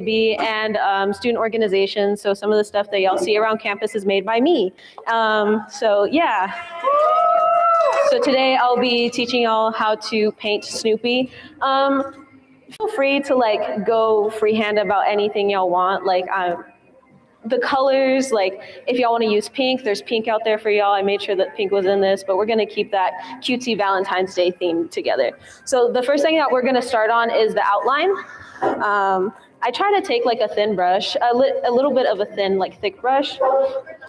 and student organizations. So some of the stuff that y'all see around campus is made by me. So yeah. So today I'll be teaching y'all how to paint Snoopy. Feel free to like go freehand about anything y'all want. Like the colors, like if y'all want to use pink, there's pink out there for y'all. I made sure that pink was in this, but we're going to keep that cutesy Valentine's Day theme together. So the first thing that we're going to start on is the outline. I try to take like a thin brush, a little bit of a thin, like thick brush.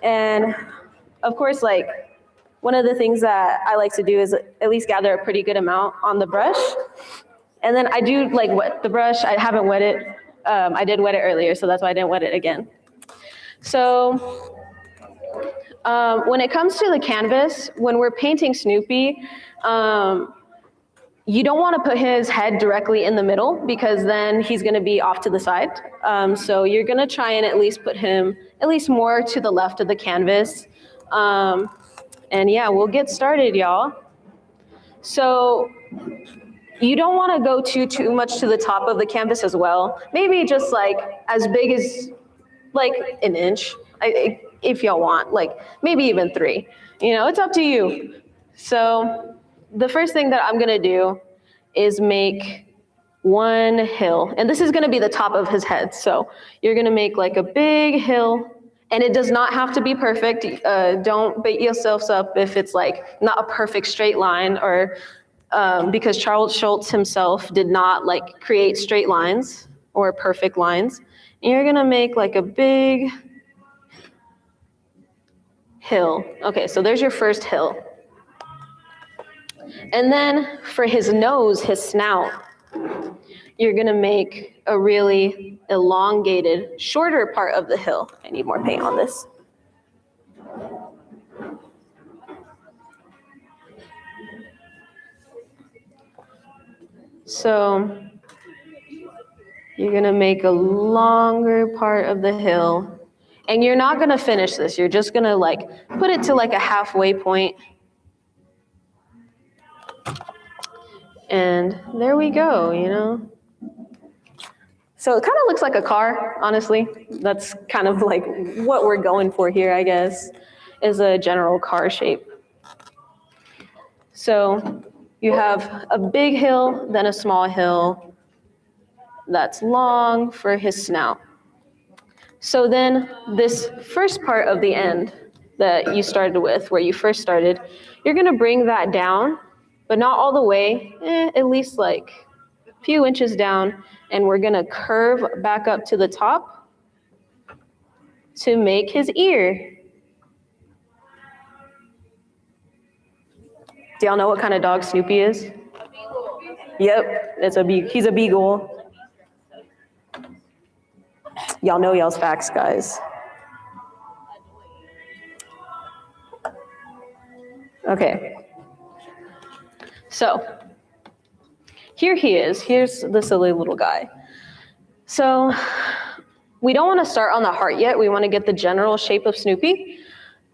And of course, like one of the things that I like to do is at least gather a pretty good amount on the brush. And then I do like wet the brush. I haven't wet it. I did wet it earlier, so that's why I didn't wet it again. So when it comes to the canvas, when we're painting Snoopy, you don't want to put his head directly in the middle because then he's going to be off to the side. So you're going to try and at least put him at least more to the left of the canvas. And yeah, we'll get started, y'all. So you don't want to go too much to the top of the canvas as well. Maybe just like as big as like an inch, if y'all want, like maybe even 3. You know, it's up to you. So the first thing that I'm gonna do is make one hill. And this is gonna be the top of his head. So you're gonna make like a big hill, and it does not have to be perfect. Don't beat yourselves up if it's like not a perfect straight line, or because Charles Schulz himself did not like create straight lines or perfect lines. And you're gonna make like a big hill. Okay, so there's your first hill. And then for his nose, his snout, you're gonna make a really elongated, shorter part of the hill. I need more paint on this. So you're gonna make a longer part of the hill, and you're not gonna finish this. You're just gonna like put it to like a halfway point. And there we go, you know? So it kind of looks like a car, honestly. That's kind of like what we're going for here, I guess, is a general car shape. So you have a big hill, then a small hill that's long for his snout. So then this first part of the end that you started with, where you first started, you're gonna bring that down, but not all the way, at least like a few inches down, and we're gonna curve back up to the top to make his ear. Do y'all know what kind of dog Snoopy is? Yep, he's a beagle. Y'all know y'all's facts, guys. Okay. So here he is. Here's the silly little guy. So we don't want to start on the heart yet. We want to get the general shape of Snoopy.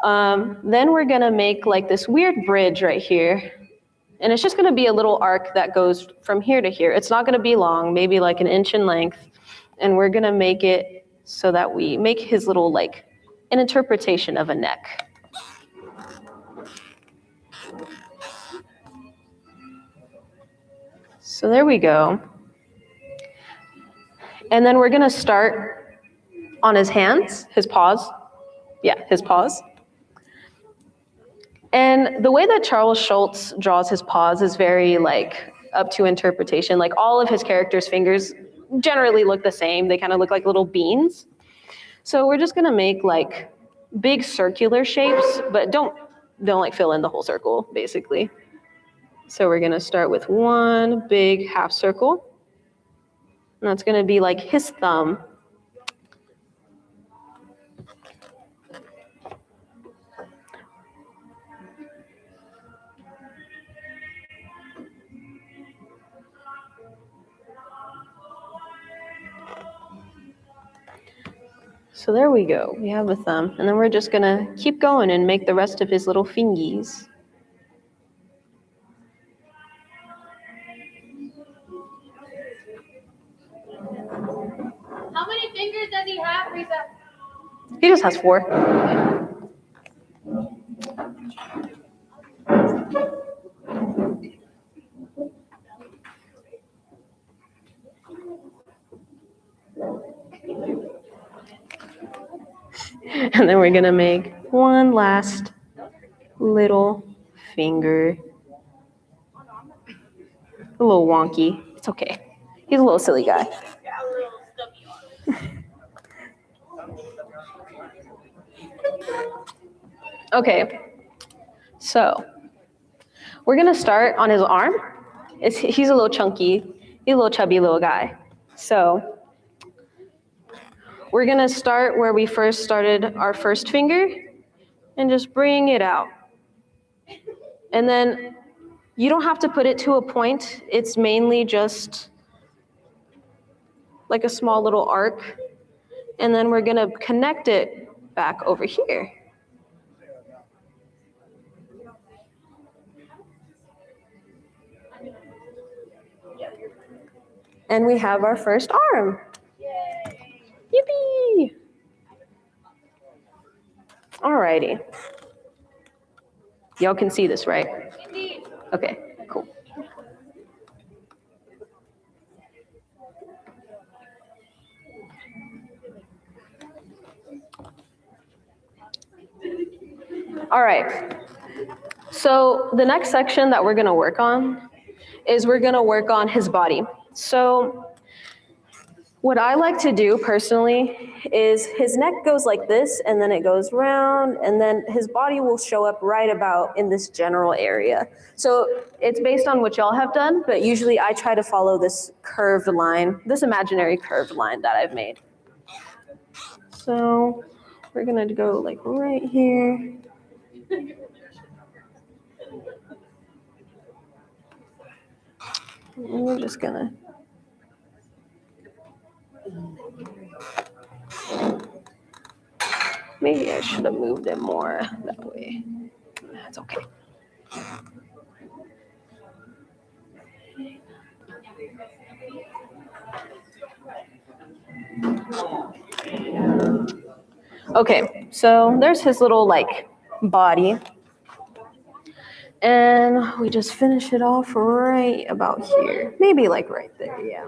Then we're going to make like this weird bridge right here. And it's just going to be a little arc that goes from here to here. It's not going to be long, maybe like an inch in length. And we're going to make it so that we make his little like an interpretation of a neck. So there we go. And then we're gonna start on his hands, his paws. Yeah, his paws. And the way that Charles Schulz draws his paws is very like up to interpretation. Like all of his characters' fingers generally look the same. They kind of look like little beans. So we're just gonna make like big circular shapes, but don't like fill in the whole circle, basically. So we're gonna start with one big half circle. And that's gonna be like his thumb. So there we go, we have a thumb. And then we're just gonna keep going and make the rest of his little fingies. How fingers does he have, Risa? He just has 4. And then we're gonna make one last little finger. A little wonky. It's okay. He's a little silly guy. Okay, so we're gonna start on his arm. He's a little chunky. He's a little chubby little guy. So we're gonna start where we first started our first finger and just bring it out. And then you don't have to put it to a point. It's mainly just like a small little arc. And then we're gonna connect it back over here. And we have our first arm. Yay. Yippee! Alrighty. Y'all can see this, right? Indeed. Okay, cool. All right. So the next section that we're going to work on is we're going to work on his body. So what I like to do personally is his neck goes like this, and then it goes round, and then his body will show up right about in this general area. So it's based on what y'all have done, but usually I try to follow this curved line, this imaginary curved line that I've made. So we're gonna go like right here. And we're just gonna maybe I should have moved it more that way. That's okay. Okay, so there's his little like body. And we just finish it off right about here. Maybe like right there, yeah.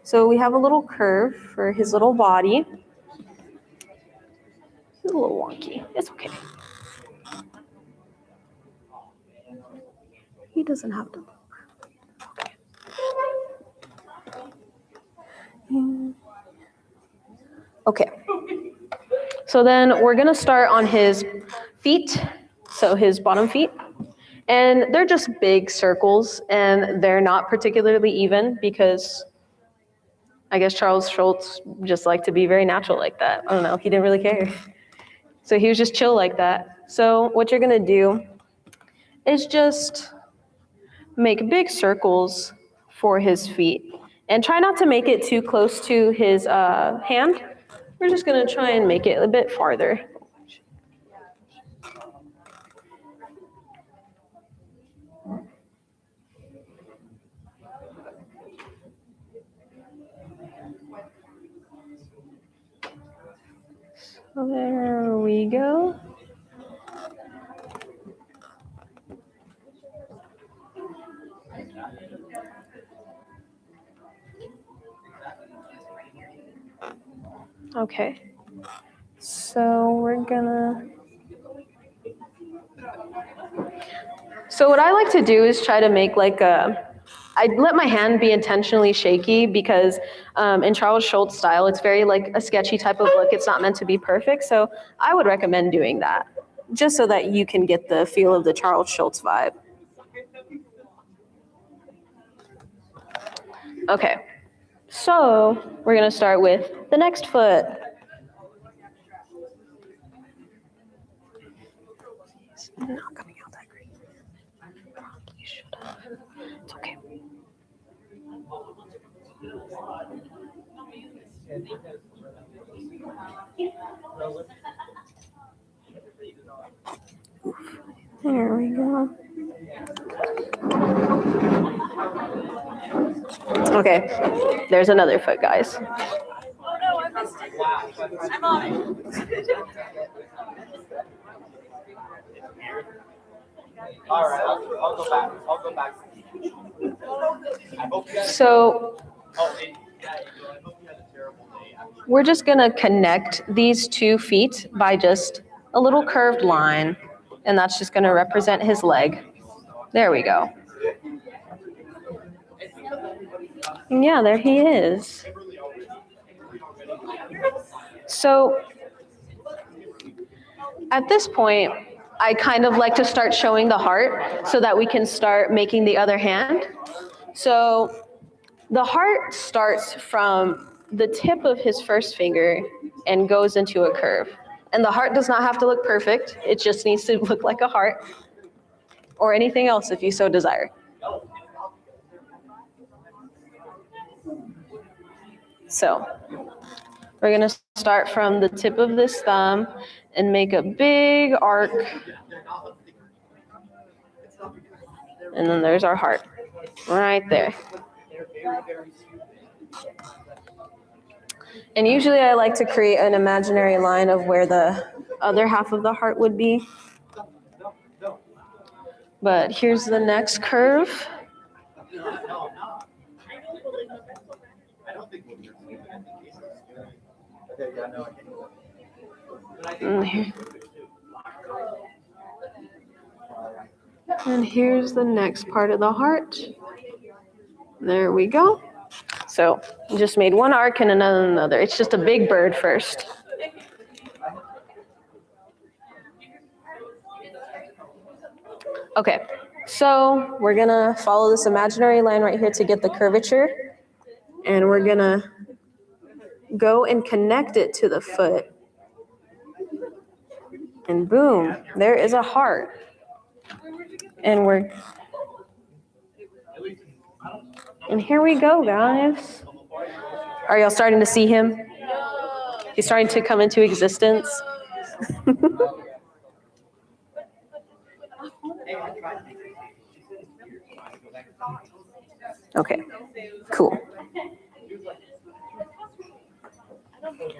So we have a little curve for his little body. It's a little wonky. It's okay. He doesn't have to look. Okay. Okay. So then we're gonna start on his feet. So his bottom feet. And they're just big circles, and they're not particularly even because I guess Charles Schultz just liked to be very natural like that. I don't know, he didn't really care. So he was just chill like that. So what you're gonna do is just make big circles for his feet. And try not to make it too close to his hand. We're just gonna try and make it a bit farther. So there we go. Okay, so we're gonna. So what I like to do is try to make like I let my hand be intentionally shaky because in Charles Schultz style, it's very like a sketchy type of look. It's not meant to be perfect. So I would recommend doing that just so that you can get the feel of the Charles Schultz vibe. Okay, so we're gonna start with the next foot. It's not coming out that great. Probably should have. It's okay. There we go. Okay, there's another foot, guys. I'm on it. All right, I'll go back. I'll go back. So we're just gonna connect these 2 feet by just a little curved line, and that's just gonna represent his leg. There we go. And yeah, there he is. So at this point, I kind of like to start showing the heart so that we can start making the other hand. So the heart starts from the tip of his first finger and goes into a curve. And the heart does not have to look perfect. It just needs to look like a heart or anything else if you so desire. So we're going to start from the tip of this thumb and make a big arc. And then there's our heart right there. And usually I like to create an imaginary line of where the other half of the heart would be. But here's the next curve. And here's the next part of the heart. There we go. So just made one arc and another. It's just a big bird first. Okay, so we're gonna follow this imaginary line right here to get the curvature. And we're gonna go and connect it to the foot. And boom, there is a heart. And here we go, guys. Are y'all starting to see him? He's starting to come into existence. Okay, cool.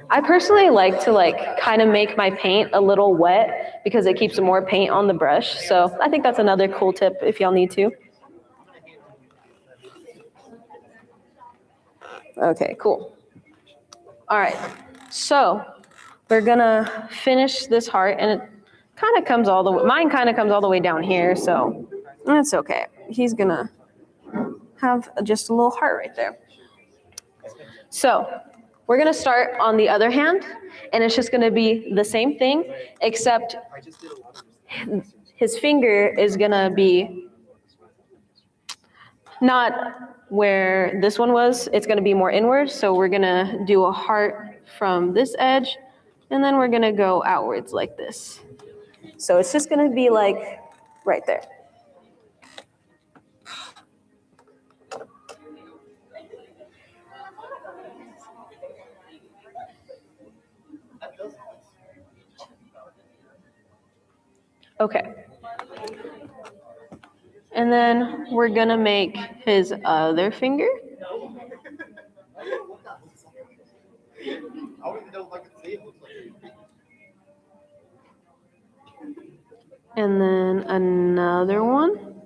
I personally like to kind of make my paint a little wet because it keeps more paint on the brush. So I think that's another cool tip if y'all need to. Okay, cool. All right, so we're gonna finish this heart, and it kind of comes all the way, mine kind of comes all the way down here, so that's okay. He's gonna have just a little heart right there. So we're gonna start on the other hand, and it's just gonna be the same thing, except his finger is gonna be not where this one was, it's gonna be more inward. So we're gonna do a heart from this edge, and then we're gonna go outwards like this. So it's just gonna be like right there. Okay. And then we're gonna make his other finger. And then another one.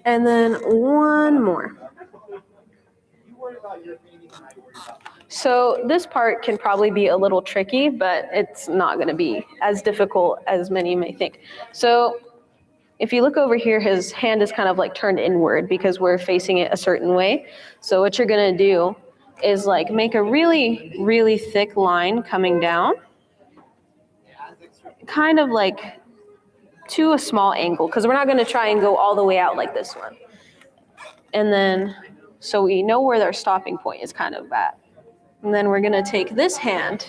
And then one more. So this part can probably be a little tricky, but it's not going to be as difficult as many may think. So if you look over here, his hand is kind of like turned inward because we're facing it a certain way. So what you're going to do is like make a really, really thick line coming down, kind of like to a small angle, because we're not going to try and go all the way out like this one. And then, so we know where our stopping point is kind of at. And then we're going to take this hand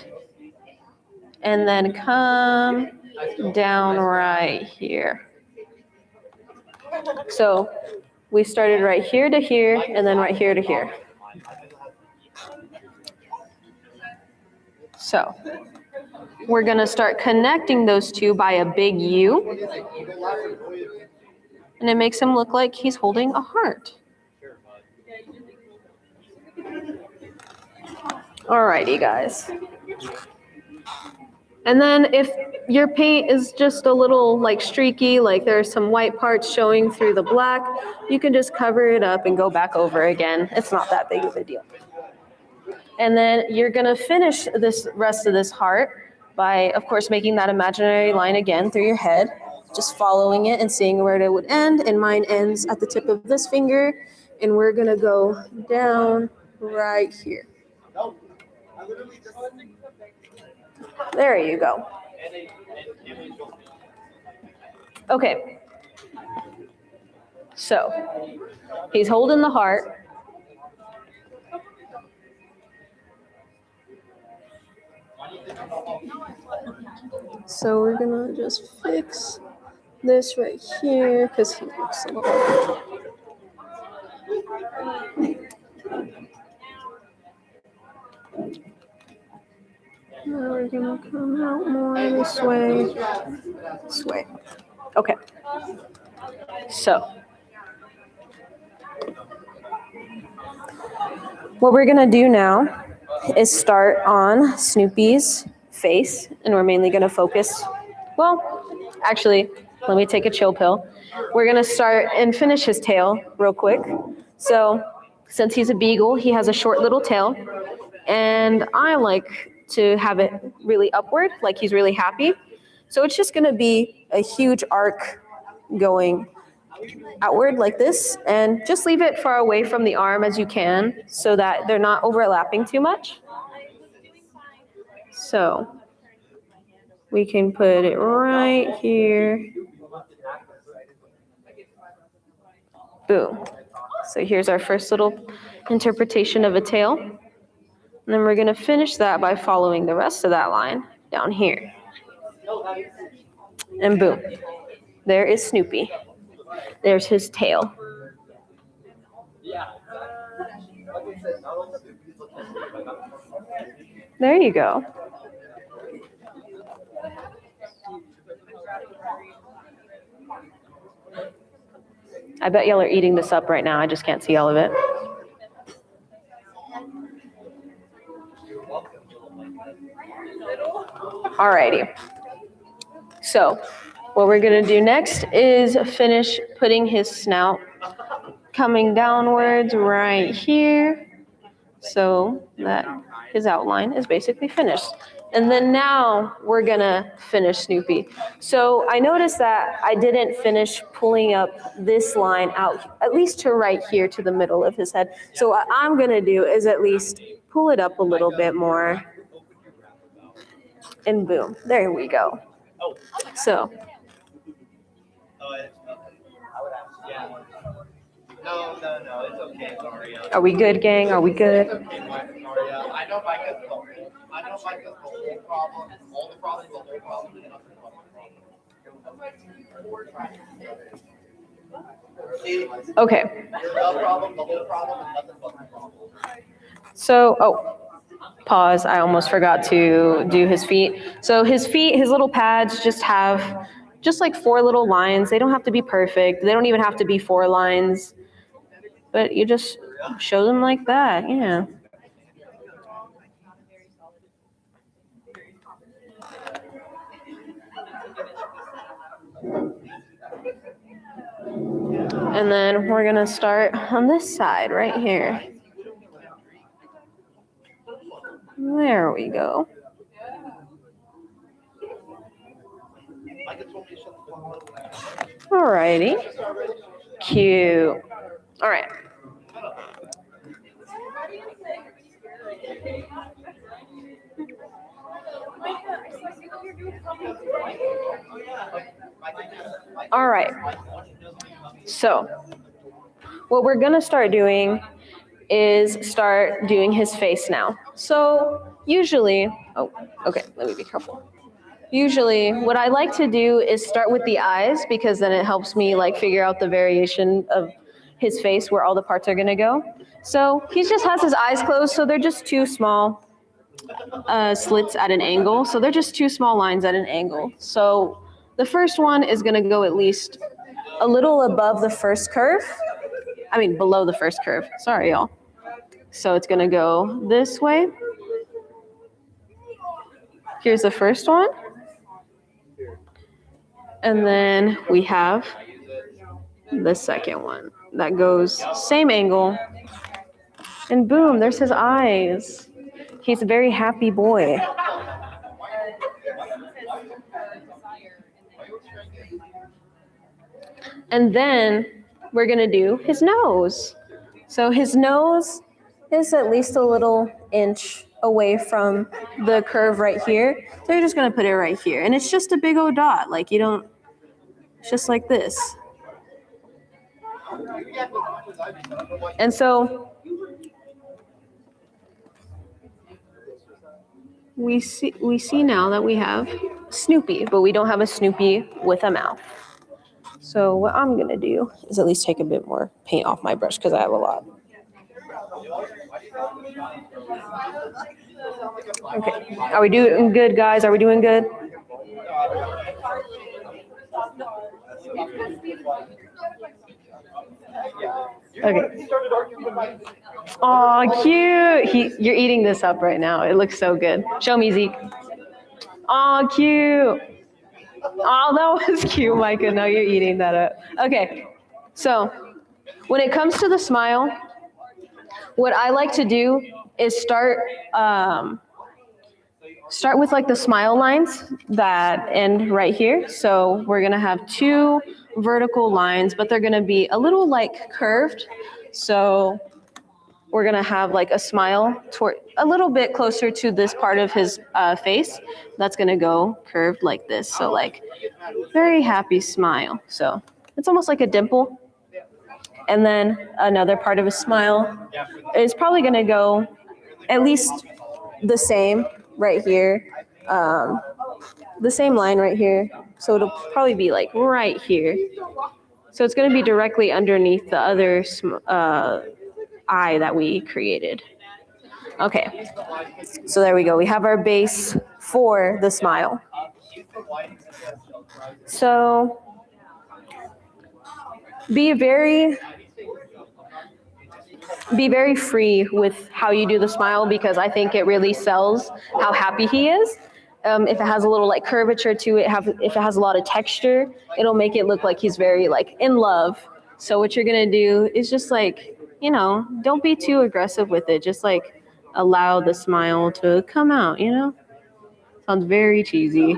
and then come down right here. So we started right here to here and then right here to here. So we're going to start connecting those two by a big U. And it makes him look like he's holding a heart. Alrighty, guys. And then if your paint is just a little like streaky, like there's some white parts showing through the black, you can just cover it up and go back over again. It's not that big of a deal. And then you're gonna finish this rest of this heart by, of course, making that imaginary line again through your head, just following it and seeing where it would end. And mine ends at the tip of this finger, and we're gonna go down right here. There you go. Okay. So he's holding the heart. So we're gonna just fix this right here because he looks a little. Now we're gonna come out more this way. This way. Okay. So what we're gonna do now is start on Snoopy's face, and we're mainly gonna focus. Well, actually, let me take a chill pill. We're gonna start and finish his tail real quick. So since he's a beagle, he has a short little tail, and I like to have it really upward, like he's really happy. So it's just gonna be a huge arc going outward like this, and just leave it far away from the arm as you can so that they're not overlapping too much. So we can put it right here. Boom. So here's our first little interpretation of a tail. And then we're gonna finish that by following the rest of that line down here. And boom, there is Snoopy. There's his tail. There you go. I bet y'all are eating this up right now. I just can't see all of it. Alrighty. So what we're gonna do next is finish putting his snout coming downwards right here so that his outline is basically finished. And then now we're gonna finish Snoopy. So I noticed that I didn't finish pulling up this line out, at least to right here to the middle of his head. So what I'm gonna do is at least pull it up a little bit more. And boom, there we go. So. No, it's okay, Maria. Are we good, gang? Are we good? Maria, I know Micah's the whole problem. All the problems, the whole problem, and nothing but the problem. Okay. The problem, the whole problem, and nothing but the problem. So, pause. I almost forgot to do his feet. So his feet, his little pads just have just like 4 little lines. They don't have to be perfect. They don't even have to be 4 lines. But you just show them like that, yeah. And then we're gonna start on this side right here. There we go. Alrighty. Cute. All right. All right. So what we're gonna start doing is start doing his face now. So usually, okay, let me be careful. Usually what I like to do is start with the eyes because then it helps me like figure out the variation of his face where all the parts are gonna go. So he just has his eyes closed, so they're just 2 small slits at an angle. So they're just 2 small lines at an angle. So the first one is gonna go at least a little above the first curve. Below the first curve. Sorry, y'all. So it's gonna go this way. Here's the first one. And then we have the second one that goes same angle. And boom, there's his eyes. He's a very happy boy. And then we're gonna do his nose. So his nose is at least a little inch away from the curve right here. So you're just gonna put it right here. And it's just a big old dot. Like you don't, it's just like this. And so we see now that we have Snoopy, but we don't have a Snoopy with a mouth. So what I'm gonna do is at least take a bit more paint off my brush because I have a lot. Okay, are we doing good, guys? Are we doing good? Okay. Oh, cute. You're eating this up right now. It looks so good. Show me, Zeke. Oh, cute. Oh, that was cute, Micah. No, you're eating that up. Okay. So when it comes to the smile, what I like to do is start with like the smile lines that end right here. So we're gonna have two vertical lines, but they're gonna be a little like curved. So we're gonna have like a smile toward a little bit closer to this part of his face. That's gonna go curved like this. So like very happy smile. So it's almost like a dimple. And then another part of his smile is probably gonna go at least the same right here. The same line right here. So it'll probably be like right here. So it's gonna be directly underneath the other eye that we created. Okay, so there we go. We have our base for the smile. So be very free with how you do the smile because I think it really sells how happy he is. If it has a little like curvature to it, if it has a lot of texture, it'll make it look like he's very like in love. So what you're gonna do is just like, you know, don't be too aggressive with it. Just like allow the smile to come out, you know? Sounds very cheesy.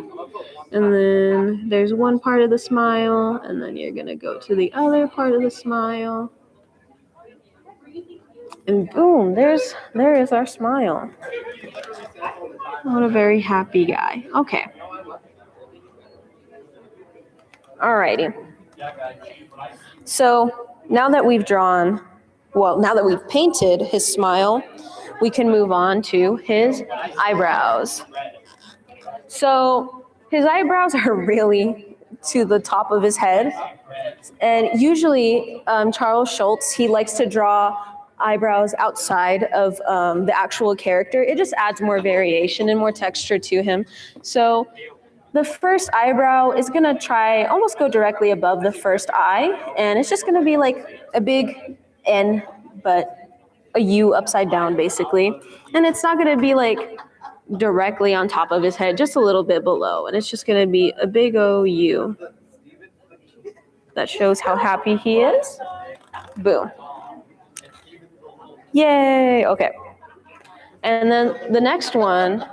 And then there's one part of the smile, and then you're gonna go to the other part of the smile. And boom, there is our smile. What a very happy guy. Okay. Alrighty. So now that we've painted his smile, we can move on to his eyebrows. So his eyebrows are really to the top of his head. And usually Charles Schulz, he likes to draw eyebrows outside of the actual character. It just adds more variation and more texture to him. So the first eyebrow is gonna almost go directly above the first eye, and it's just gonna be like a big N, but a U upside down basically. And it's not gonna be like directly on top of his head, just a little bit below, and it's just gonna be a big O U. That shows how happy he is. Boom. Yay, okay. And then the next one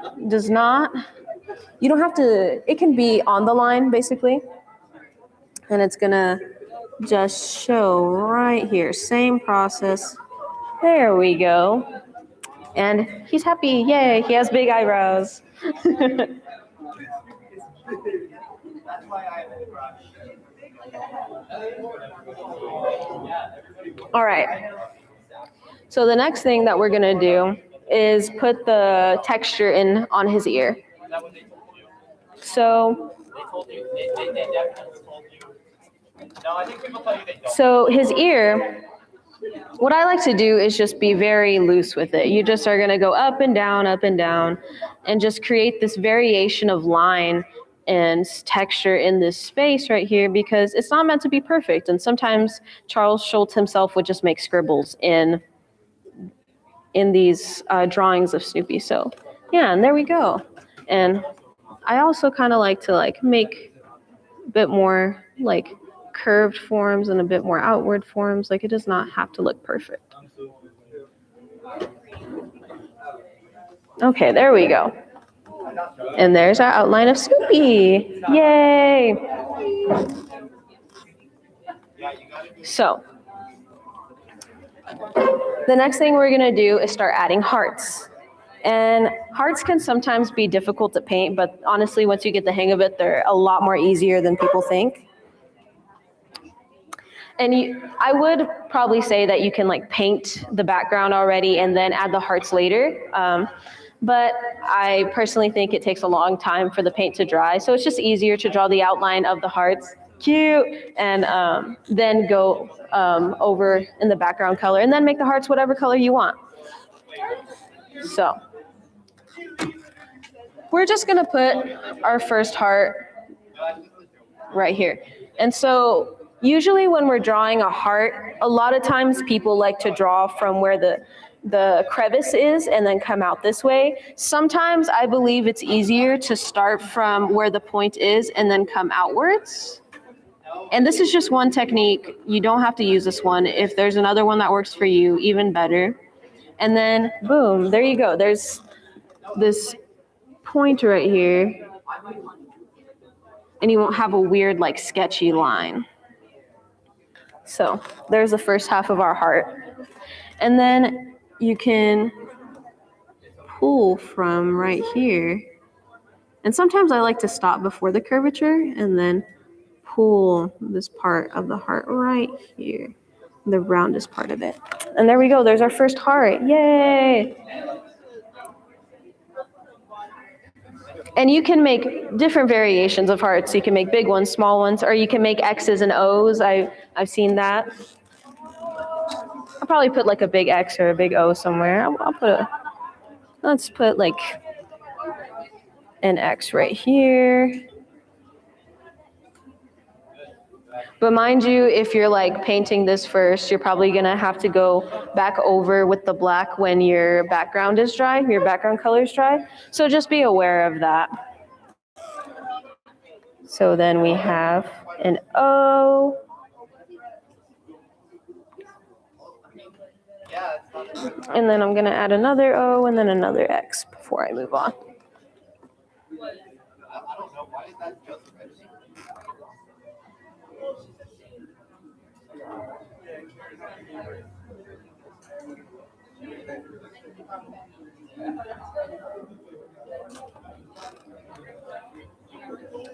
you don't have to, it can be on the line basically. And it's gonna just show right here, same process. There we go. And he's happy, yay, he has big eyebrows. All right. So the next thing that we're gonna do is put the texture in on his ear. So his ear, what I like to do is just be very loose with it. You just are gonna go up and down, and just create this variation of line and texture in this space right here because it's not meant to be perfect. And sometimes Charles Schulz himself would just make scribbles in these drawings of Snoopy. So yeah, and there we go. And I also kind of like to like make a bit more like curved forms and a bit more outward forms. Like it does not have to look perfect. Okay, there we go. And there's our outline of Snoopy. Yay! So, the next thing we're gonna do is start adding hearts. And hearts can sometimes be difficult to paint, but honestly, once you get the hang of it, they're a lot more easier than people think. And I would probably say that you can like paint the background already and then add the hearts later. But I personally think it takes a long time for the paint to dry. So it's just easier to draw the outline of the hearts, cute, and then go over in the background color and then make the hearts whatever color you want. So we're just gonna put our first heart right here. And so usually when we're drawing a heart, a lot of times people like to draw from where the crevice is and then come out this way. Sometimes I believe it's easier to start from where the point is and then come outwards. And this is just one technique. You don't have to use this one. If there's another one that works for you, even better. And then boom, there you go. There's this point right here. And you won't have a weird like sketchy line. So there's the first half of our heart. And then you can pull from right here. And sometimes I like to stop before the curvature and then pull this part of the heart right here, the roundest part of it. And there we go. There's our first heart. Yay! And you can make different variations of hearts. You can make big ones, small ones, or you can make X's and O's. I've seen that. I'll probably put like a big X or a big O somewhere. Let's put like an X right here. But mind you, if you're like painting this first, you're probably gonna have to go back over with the black when your background is dry, your background color is dry. So just be aware of that. So then we have an O. And then I'm gonna add another O and then another X before I move on.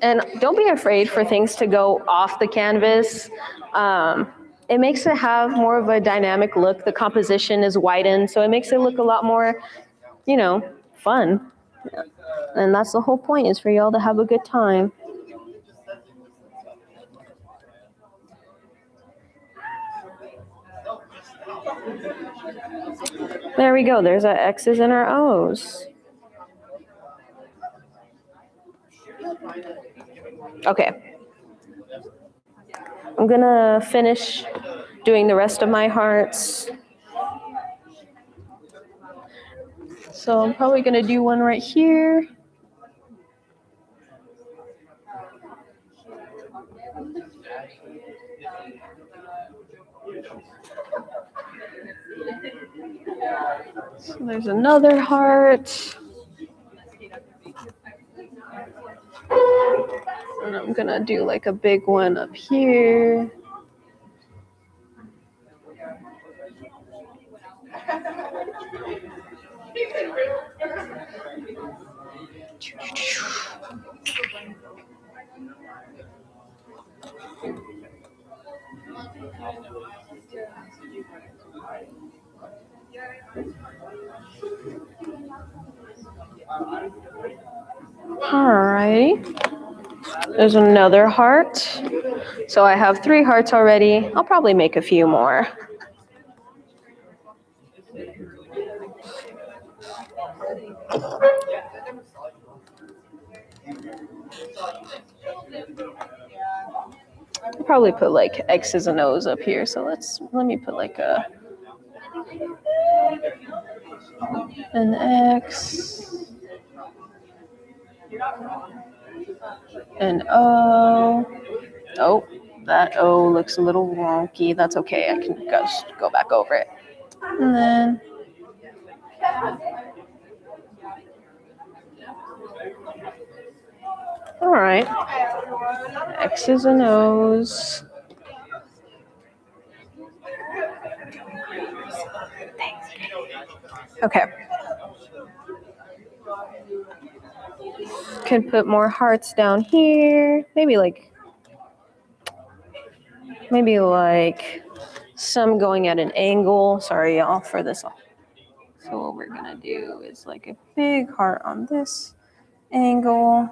And don't be afraid for things to go off the canvas. It makes it have more of a dynamic look. The composition is widened, so it makes it look a lot more, fun. And that's the whole point, is for y'all to have a good time. There we go. There's our X's and our O's. Okay. I'm gonna finish doing the rest of my hearts. So I'm probably gonna do one right here. So there's another heart. And I'm gonna do like a big one up here. All right. There's another heart. So I have 3 hearts already. I'll probably make a few more. I'll probably put like X's and O's up here. So let me put like an X. An O. Oh, that O looks a little wonky. That's okay. I can just go back over it. And then all right. X's and O's. Okay. Could put more hearts down here. Maybe like some going at an angle. Sorry, y'all, for this. So what we're gonna do is like a big heart on this angle.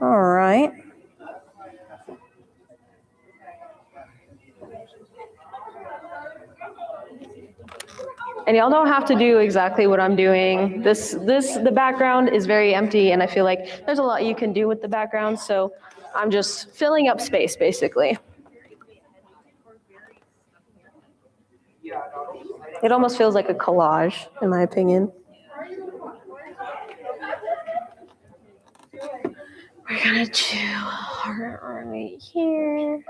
All right. And y'all don't have to do exactly what I'm doing. The background is very empty, and I feel like there's a lot you can do with the background, so I'm just filling up space, basically. It almost feels like a collage, in my opinion. We're gonna do a heart right here.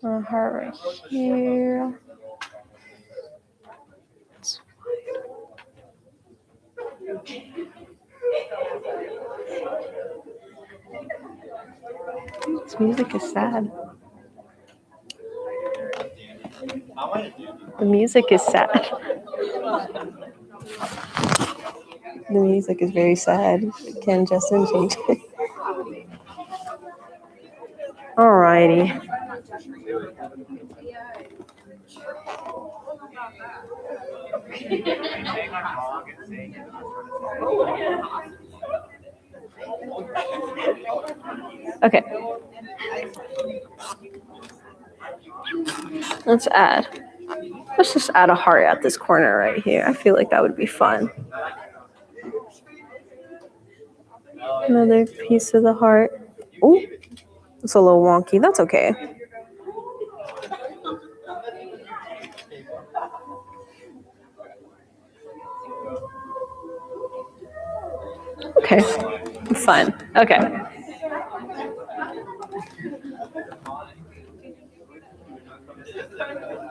A heart right here. This music is sad. The music is sad. The music is very sad. Can Justin change it? Alrighty. Okay. Let's just add a heart at this corner right here. I feel like that would be fun. Another piece of the heart. Oh, it's a little wonky. That's okay. Okay, fun. Okay.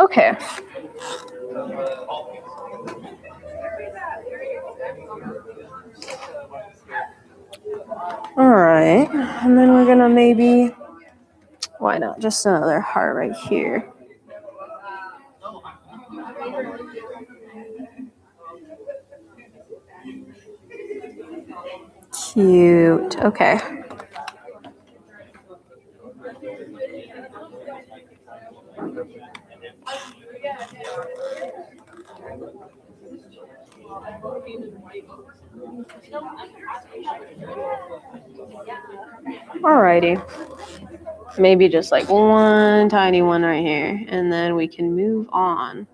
Okay. All right, and then we're gonna maybe, why not, just another heart right here. Cute, okay. Alrighty. Maybe just like one tiny one right here, and then we can move on.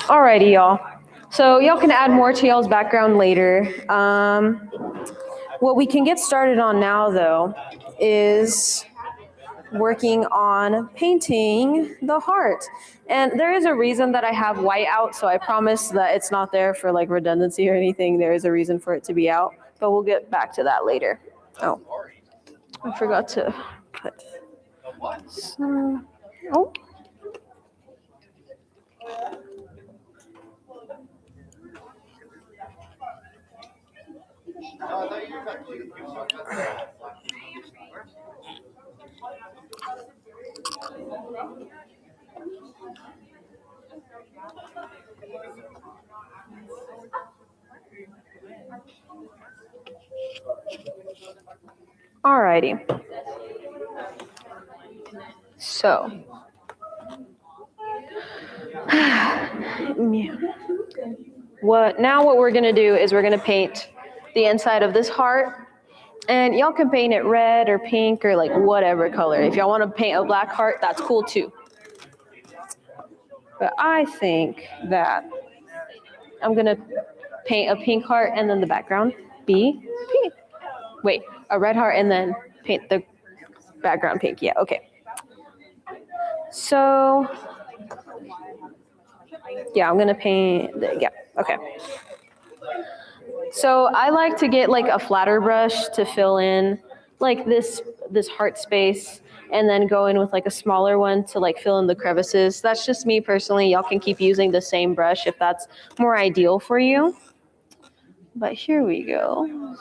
Alrighty, y'all. So y'all can add more to y'all's background later. What we can get started on now, though, is working on painting the heart. And there is a reason that I have white out, so I promise that it's not there for like redundancy or anything. There is a reason for it to be out, but we'll get back to that later. Oh, I forgot to put some, oh. Alrighty. So, what we're gonna do is we're gonna paint the inside of this heart, and y'all can paint it red or pink or like whatever color. If y'all want to paint a black heart, that's cool too. But I think that I'm gonna paint a pink heart and then the background be pink. Wait, a red heart and then paint the background pink. Yeah, okay. So yeah, I'm gonna paint yeah, okay. So I like to get like a flatter brush to fill in like this heart space and then go in with like a smaller one to like fill in the crevices. That's just me personally. Y'all can keep using the same brush if that's more ideal for you. But here we go.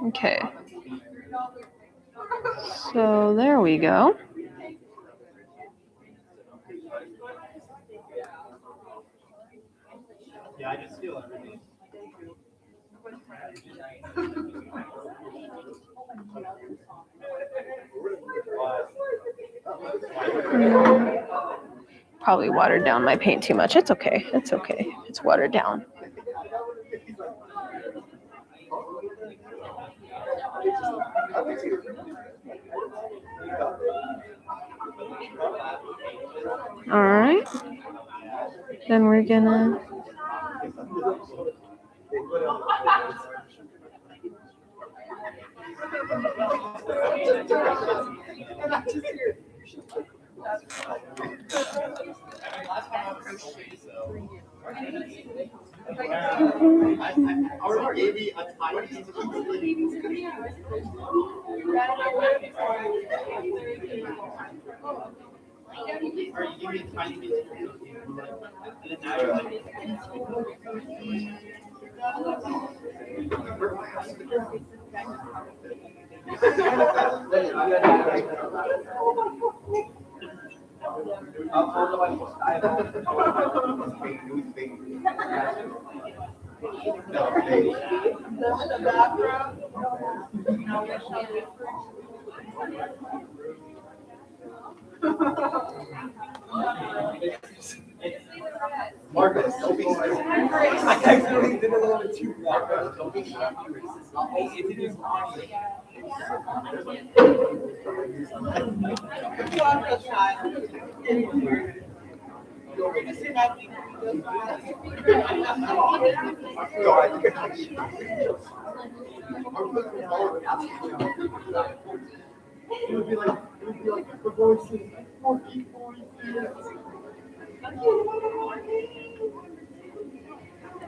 Okay. So there we go. Yeah, I just feel everything. Probably watered down my paint too much. It's okay. It's okay. It's watered down. All right. Then we're gonna. I already gave you a tiny Marcus, don't be serious. I accidentally did a little bit too far. Don't be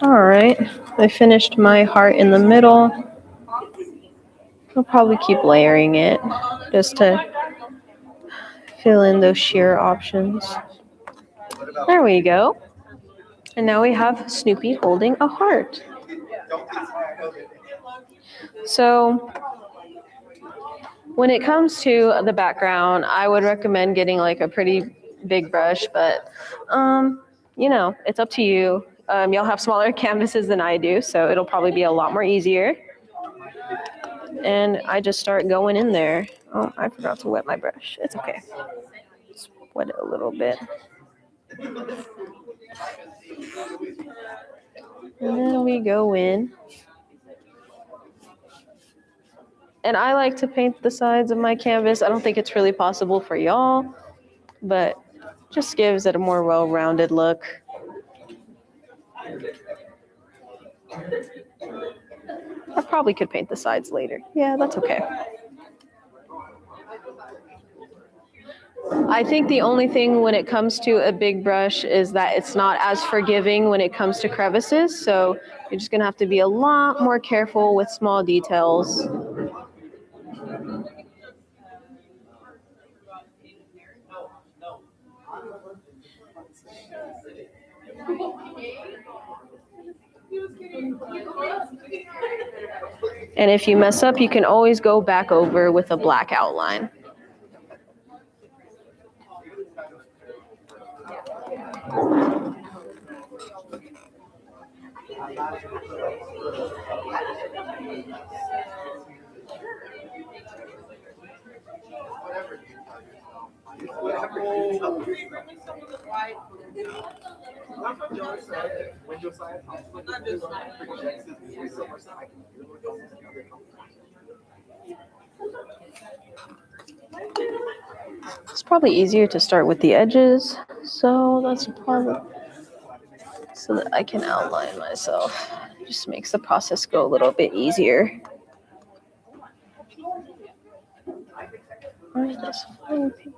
All right. I finished my heart in the middle. I'll probably keep layering it just to fill in those sheer options. There we go. And now we have Snoopy holding a heart. So when it comes to the background, I would recommend getting like a pretty big brush, but you know, it's up to you. Y'all have smaller canvases than I do, so it'll probably be a lot more easier. And I just start going in there. Oh, I forgot to wet my brush. It's okay. Just wet it a little bit. And then we go in. And I like to paint the sides of my canvas. I don't think it's really possible for y'all, but just gives it a more well-rounded look. I probably could paint the sides later. Yeah, that's okay. I think the only thing when it comes to a big brush is that it's not as forgiving when it comes to crevices. So you're just gonna have to be a lot more careful with small details. And if you mess up, you can always go back over with a black outline. It's probably easier to start with the edges, so that's probably so that I can outline myself. Just makes the process go a little bit easier. Where's this fine paint?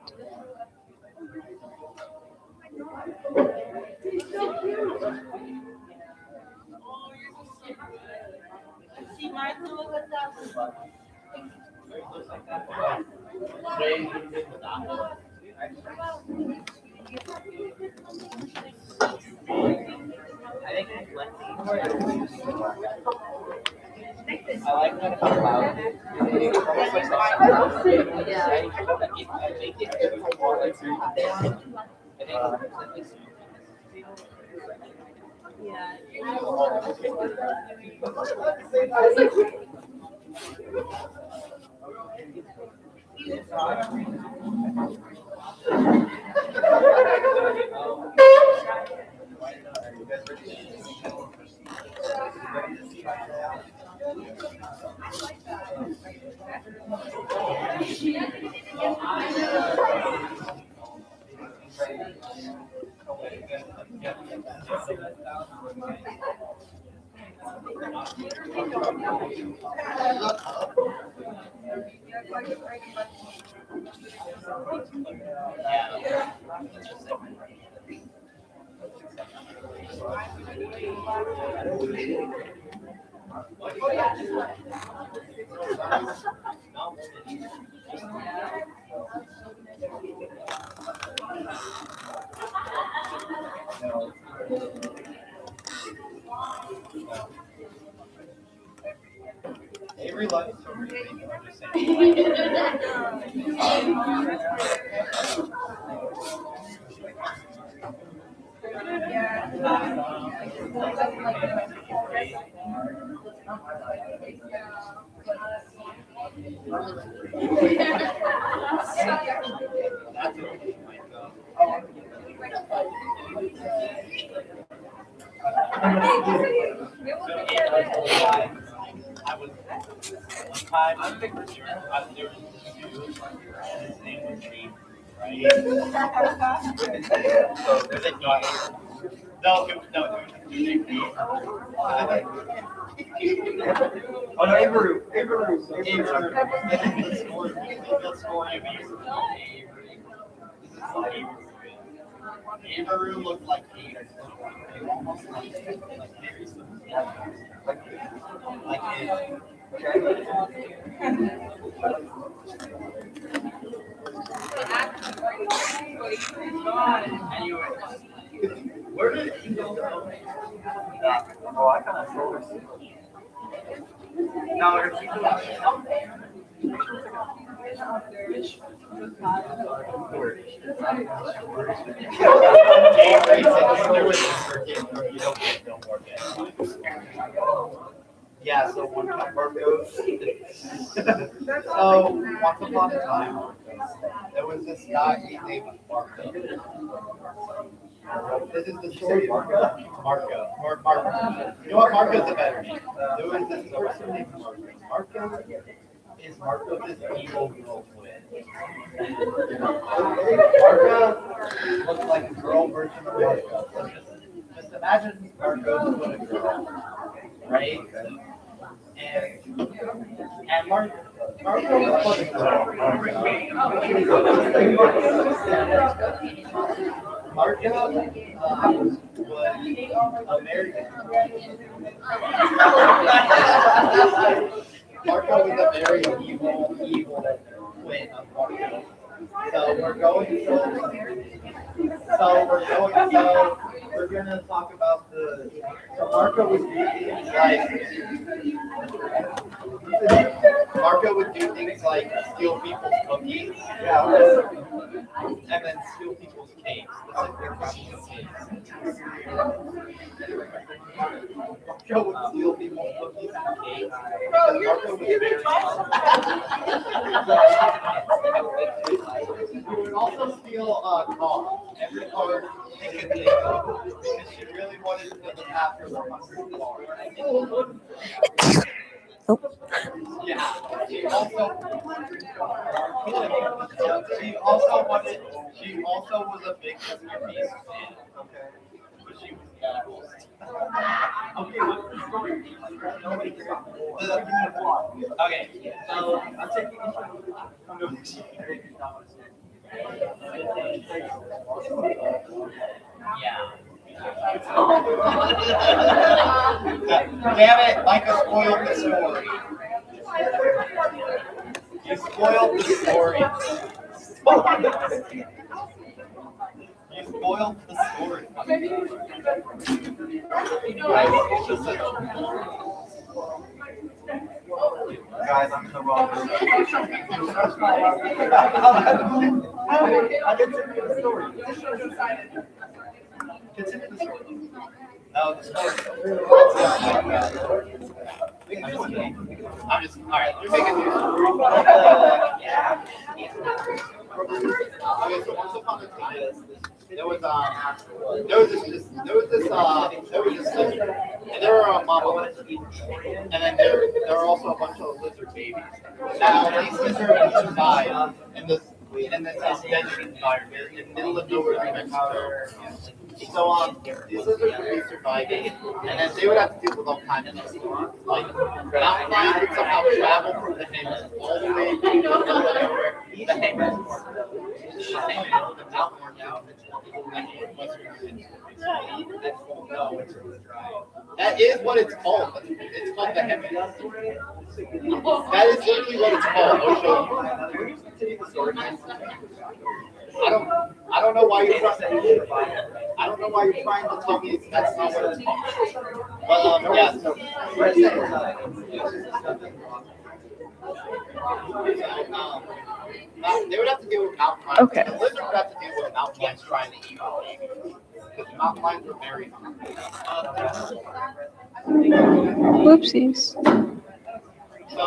Avery likes to read. I'm just saying. I was one time I was there was two, and his name was Avery, right? So there's a guy. No, it was Avery. Oh no, Avery. The score Avery. Avery looked like Avery. Almost like anyway, where did he go? Oh, I kind of saw this. No, there's yeah, so one time Marco. So once upon a time, there was this guy named Marco. This is the story, Marco. Marco. You know what? Marco's a better name. There was this person named Marco. Marco is Marco's evil girl twin. Marco looks like a girl version of Marco. So just imagine Marco's with a girl, right? And Marco was a girl. Marco was American. Marco was a very evil twin of Marco. We're gonna talk about so Marco would do things like steal people's cookies, and then steal people's cakes. Marco would steal people's cookies and cake. Marco was very He would also steal cars. Every car she could think of. Because she really wanted to look after the 100 cars. Oh. Yeah. She also was a big Mr. Beast fan. Okay. But she was evil. Okay, what's the story? Okay, so I'm taking yeah. Damn it, Micah spoiled the story. You spoiled the story. You spoiled the story. Guys, I'm in the wrong room. I continue the story. Continue the story. No, the story. I'm just, alright, you're making news. Okay, so once upon a time, there was this lizard, and there were a mama lizard, and then there were also a bunch of lizard babies. Now these lizards survived in this desert environment in the middle of nowhere in Mexico. So these lizards would be surviving, and then they would have to deal with all kinds of stuff. Like mountain lions would somehow travel from the Himalayas all the way to the middle of nowhere. The Himalayas, the mountain now. That is what it's called. It's called the Himalayas. That is literally what it's called. I'll show you. I don't know why you're trying to tell me that's not what it's called. But yeah. They would have to deal with mountain lions. Okay. The lizard would have to deal with mountain lions trying to eat the babies. Because mountain lions were very hungry. Whoopsies. So,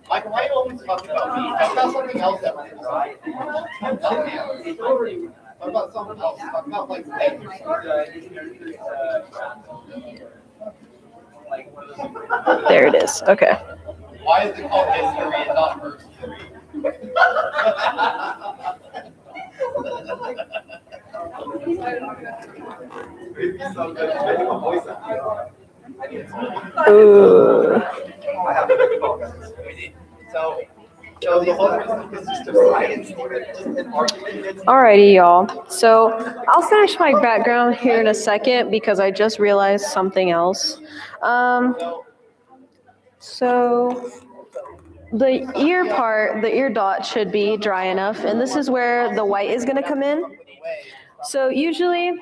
like, why are you always talking about me? Talk about something else that was inside. Talk about something else. Talk about, like, things or something. There it is. Okay. Why is it called history and not history? Ooh. Alrighty, y'all. So I'll finish my background here in a second because I just realized something else. So the ear part, the ear dot should be dry enough, and this is where the white is going to come in. So usually,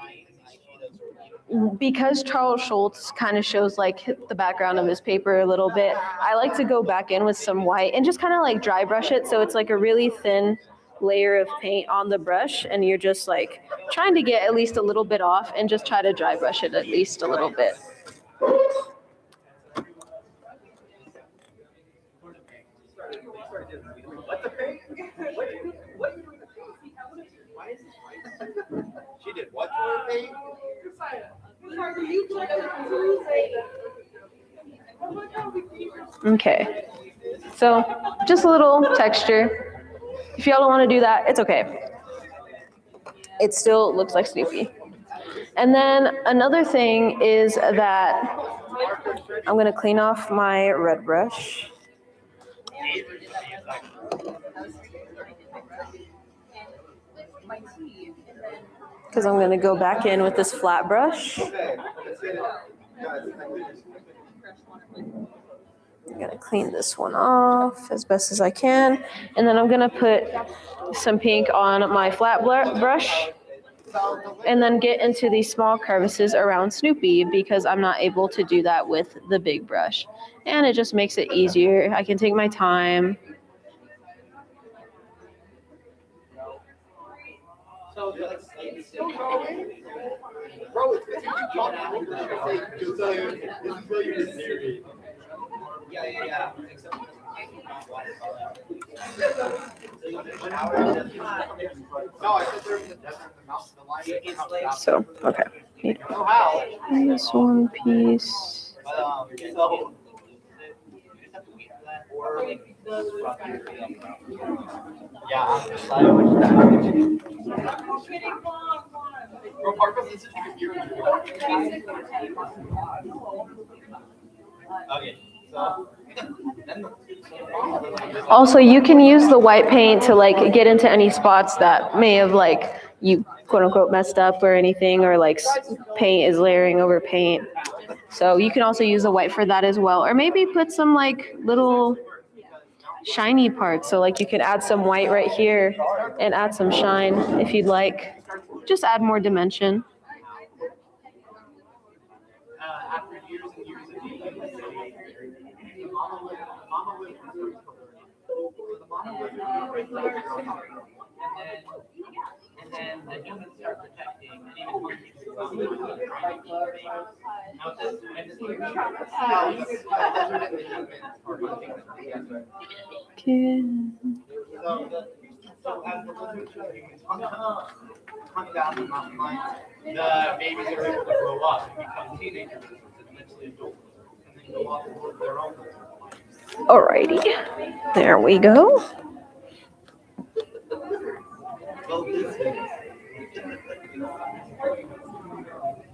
because Charles Schultz kind of shows like the background of his paper a little bit, I like to go back in with some white and just kind of like dry brush it, so it's like a really thin layer of paint on the brush, and you're just like trying to get at least a little bit off and just try to dry brush it at least a little bit. She did what to her paint? Okay, so just a little texture. If y'all don't want to do that, it's okay. It still looks like Snoopy. And then another thing is that I'm going to clean off my red brush. Because I'm going to go back in with this flat brush. I'm going to clean this one off as best as I can. And then I'm going to put some pink on my flat brush. And then get into these small crevices around Snoopy because I'm not able to do that with the big brush. And it just makes it easier. I can take my time. Bro, it's because you keep talking. Just tell you, this is what you're serious. Yeah. No, I said they're in the desert, the mountain, the line. So, okay. Oh, how? This one piece. So, yeah, I'm excited. Bro, Marcos, this is your Okay, so. Also, you can use the white paint to like get into any spots that may have like you quote unquote messed up or anything, or like paint is layering over paint. So you can also use the white for that as well, or maybe put some like little shiny parts. So like you could add some white right here and add some shine if you'd like. Just add more dimension. After years and years of being and then the humans start protecting, and even monkeys So as the lizards and humans hunt down the mountain lions, the babies are able to grow up and become teenagers and eventually adults, and then go off and live their own lives. Alrighty, there we go.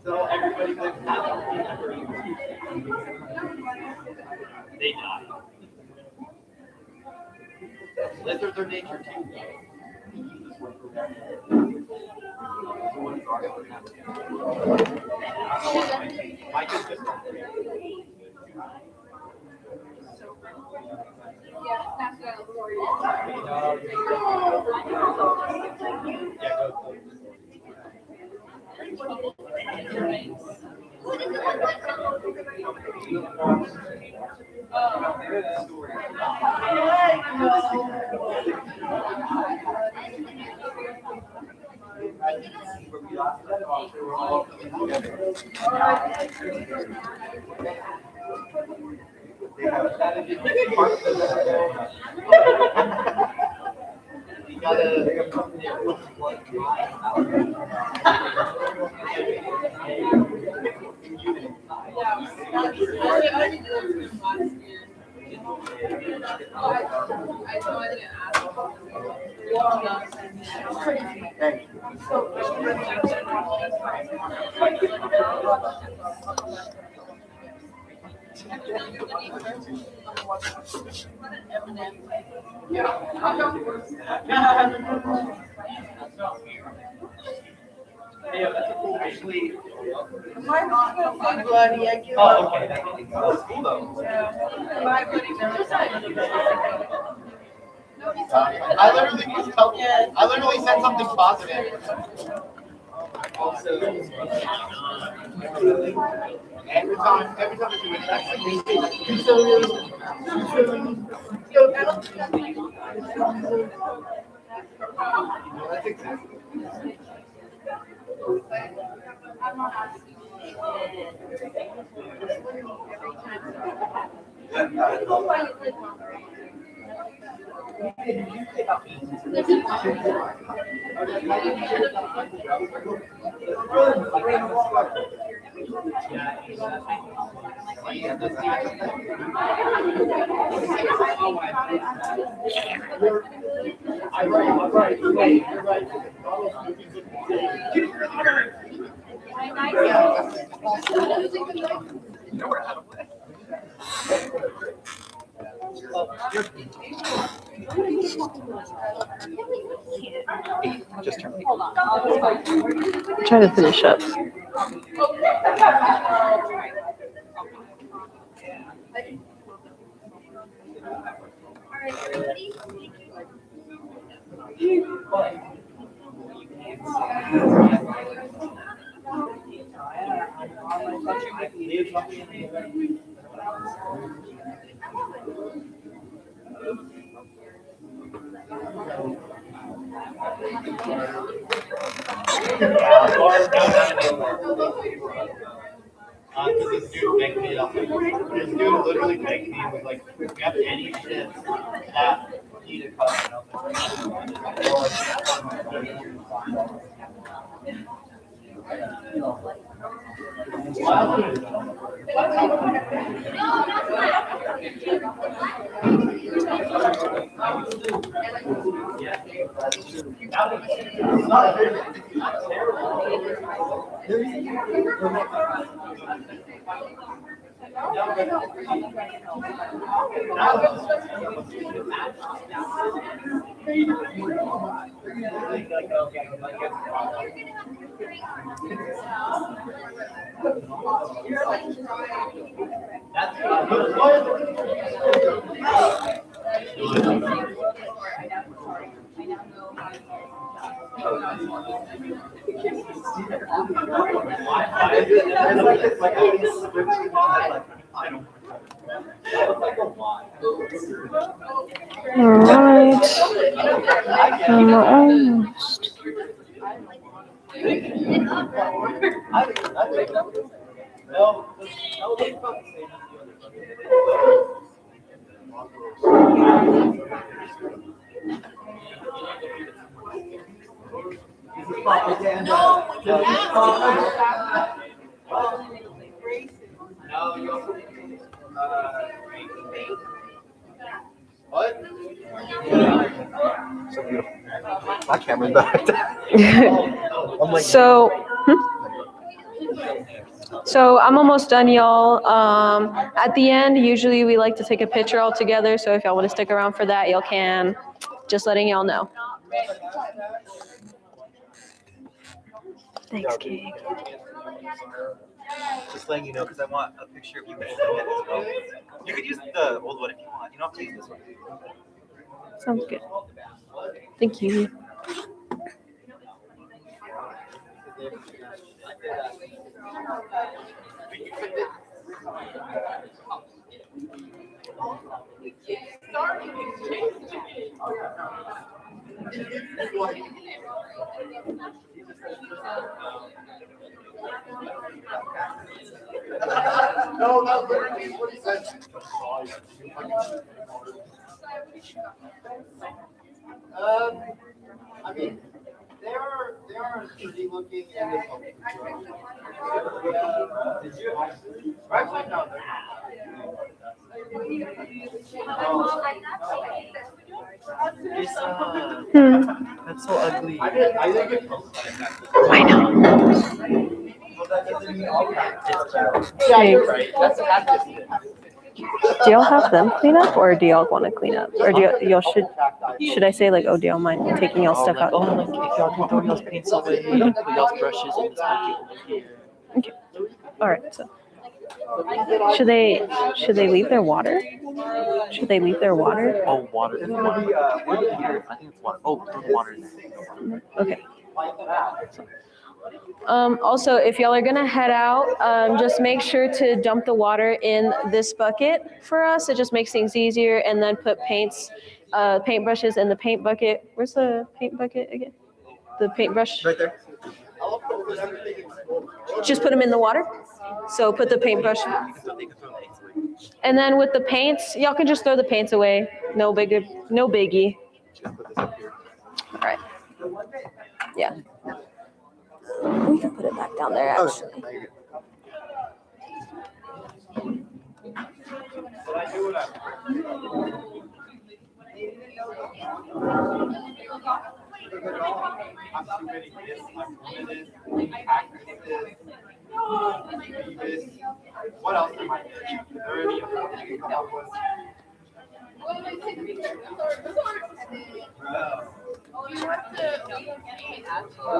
So everybody lives happily. They die. Lizards are nature too. Mike is just you gotta actually. Oh, okay. That's cool though. I literally said something positive. Every time I do it, that's exactly. Just turn. Try to finish up. This dude literally begged me and was like, "Do you have any shit that need a cut?" And I Alright. Almost. What? So beautiful. My camera's back. I'm like, So I'm almost done, y'all. At the end, usually we like to take a picture all together. So if y'all want to stick around for that, y'all can. Just letting y'all know. Thanks, Kate. just letting you know because I want a picture of you holding it as well. You could use the old one if you want. You don't have to use this one. Sounds good. Thank you. No, not literally what he said. I mean, they are pretty looking in this one. Actually, no, they're That's so ugly. I think it I know. Yeah, you're right. That's Do y'all have them clean up, or do y'all want to clean up, or do y'all should I say like, oh, do y'all mind taking y'all stuff out? Like, if y'all can throw y'all's paints away, put y'all's brushes in this bucket over here. Okay. All right. So should they leave their water? Should they leave their water? Oh, water. It's gonna be here. I think it's water. Oh, throw the water in there. Okay. Also, if y'all are gonna head out, just make sure to dump the water in this bucket for us. It just makes things easier, and then put paintbrushes in the paint bucket. Where's the paint bucket again? The paintbrush. Right there. Just put them in the water. So put the paintbrush. You can throw the paints away. And then with the paints, y'all can just throw the paints away. No biggie. Just gonna put this up here. All right. Yeah. We can put it back down there, actually. What else am I doing? Is there any other thing you come up with?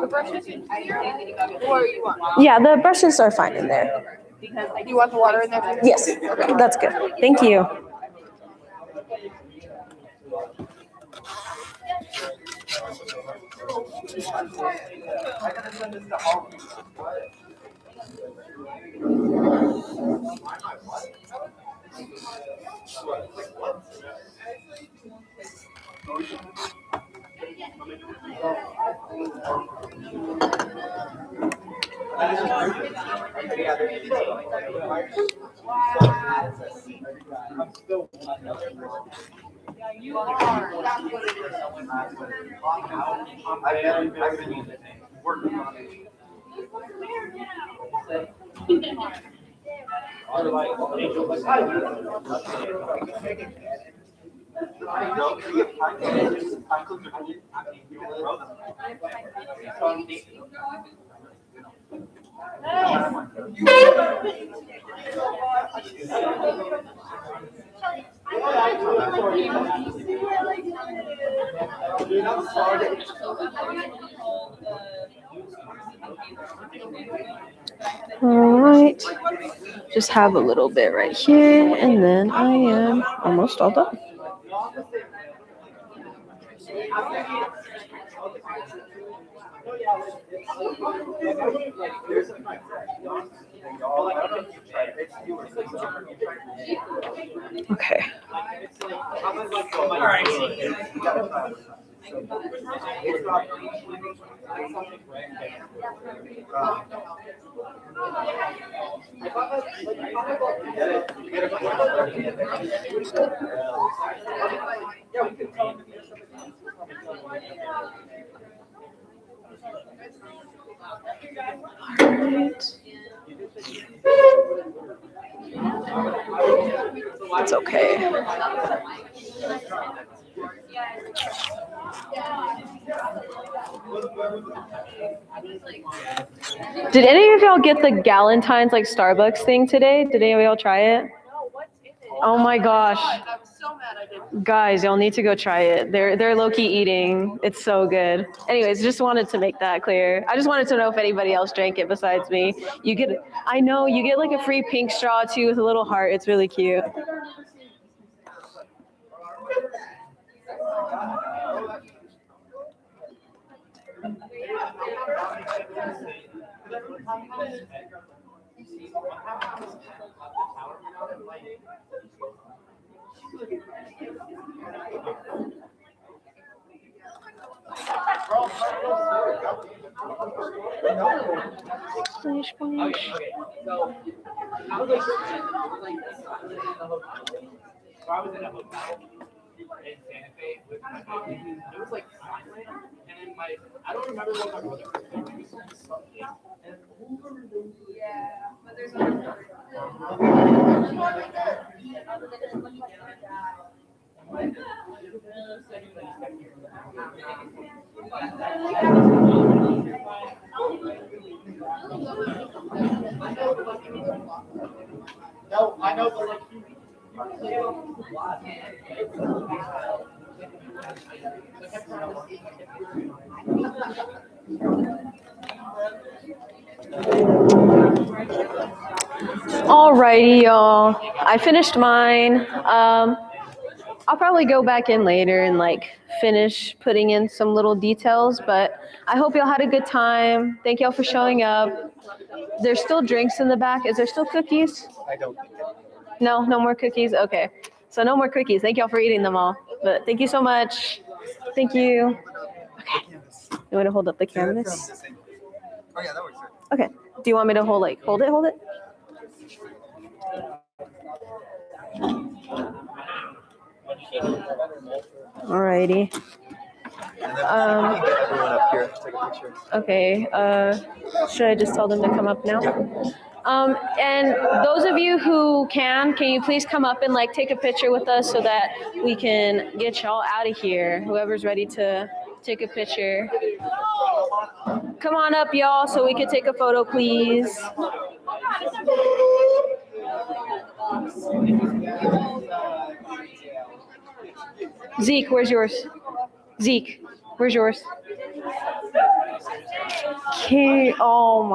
The brushes or you want? Yeah, the brushes are fine in there. Do you want the water in there too? Yes, that's good. Thank you. I gotta send this to all. I'm still. You are. That's what it is. I've been working on it. All right. Just have a little bit right here, and then I am almost all done. Okay. It's okay. Did any of y'all get the Galentine's like Starbucks thing today? Did any of y'all try it? Oh my gosh. I'm so mad I didn't. Guys, y'all need to go try it. They're low-key eating. It's so good. Anyways, just wanted to make that clear. I just wanted to know if anybody else drank it besides me. You get like a free pink straw too with a little heart. It's really cute. Splish, splash. So I was in a hotel in Santa Fe with my mom. It was like Thailand, and I don't remember what my brother was doing. Yeah, but there's other. No, I know, but like Alrighty, y'all. I finished mine. I'll probably go back in later and like finish putting in some little details, but I hope y'all had a good time. Thank y'all for showing up. There's still drinks in the back. Is there still cookies? I don't think No more cookies? Okay. So no more cookies. Thank y'all for eating them all. But thank you so much. Thank you. Okay. You want to hold up the canvas? Oh yeah, that works. Okay. Do you want me to hold it? Hold it? Alrighty. And then we can get everyone up here to take a picture. Okay. Should I just tell them to come up now? And those of you who can you please come up and like take a picture with us so that we can get y'all out of here. Whoever's ready to take a picture. Come on up, y'all, so we can take a photo, please. Zeke, where's yours? Zeke, where's yours? Okay. Oh my.